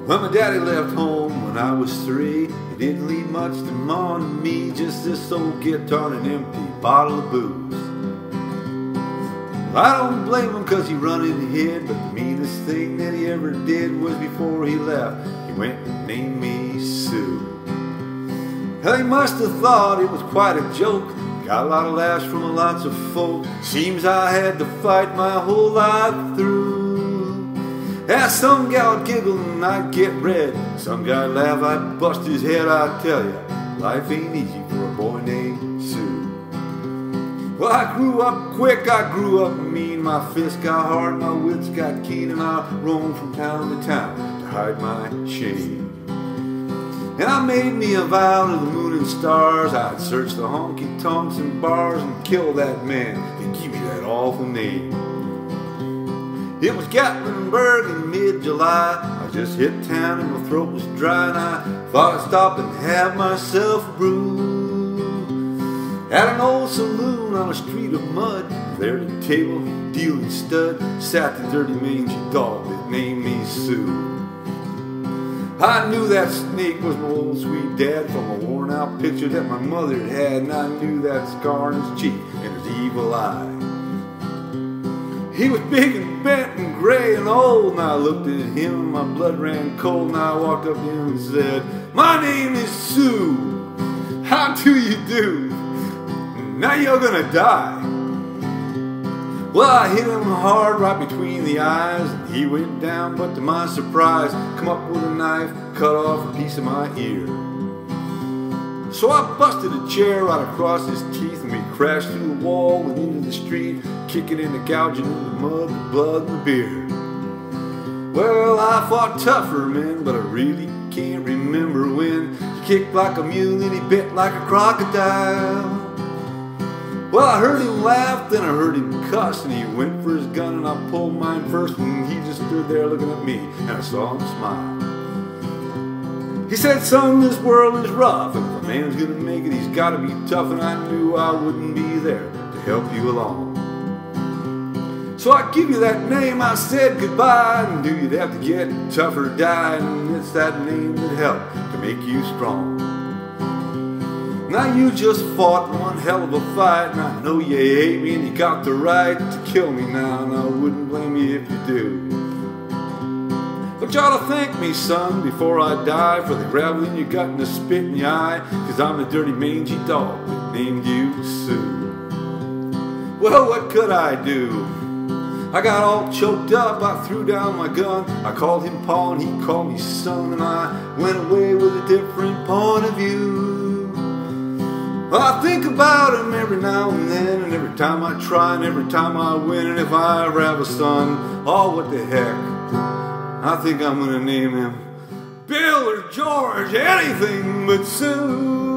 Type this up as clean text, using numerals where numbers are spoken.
Well, my daddy left home when I was 3. He didn't leave much to mom and me, just this old guitar and an empty bottle of booze. Well, I don't blame him cause he run and hid, but the meanest thing that he ever did was before he left, he went and named me Sue. Well, he must have thought it was quite a joke. Got a lot of laughs from lots of folk. Seems I had to fight my whole life through. As some gal would giggle and I'd get red. Some guy'd laugh, I'd bust his head. I tell ya, life ain't easy for a boy named Sue. Well, I grew up quick, I grew up mean. My fists got hard, my wits got keen, and I roamed from town to town to hide my shame. And I made me a vow to the moon and stars, I'd search the honky-tonks and bars and kill that man and give me that awful name. It was Gatlinburg in mid-July. I just hit town and my throat was dry, and I thought I'd stop and have myself a brew. At an old saloon on a street of mud, there at a table dealing stud, sat the dirty mangy dog that named me Sue. I knew that snake was my old sweet dad from a worn out picture that my mother had, and I knew that scar on his cheek and his evil eye. He was big and bent and gray and old, and I looked at him and my blood ran cold, and I walked up to him and said, "My name is Sue. How do you do? Now you're gonna die." Well, I hit him hard right between the eyes, and he went down, but to my surprise, come up with a knife, cut off a piece of my ear. So I busted a chair right across his teeth, and we crashed through the wall and into the street, kicking and gouging in the mud, the blood, and the beer. Well, I fought tougher men, but I really can't remember when. He kicked like a mule and he bit like a crocodile. Well, I heard him laugh, then I heard him cuss, and he went for his gun, and I pulled mine first, and he just stood there looking at me, and I saw him smile. He said, "Son, this world is rough, and if a man's gonna make it, he's gotta be tough," and I knew I wouldn't be there to help you along. "So I give you that name," I said goodbye, "and do you'd have to get tough or die, and it's that name that helped to make you strong. Now you just fought one hell of a fight, and I know you hate me, and you got the right to kill me now, and I wouldn't blame you if you do. But you ought to thank me, son, before I die, for the gravel in your gut and the spit in your eye, 'cause I'm the dirty mangy dog that named you Sue." Well, what could I do? I got all choked up, I threw down my gun, I called him Pa and he called me son, and I went away with a different point of view. Well, I think about him every now and then, and every time I try and every time I win, and if I ever have a son, oh what the heck, I think I'm gonna name him Bill or George, anything but Sue.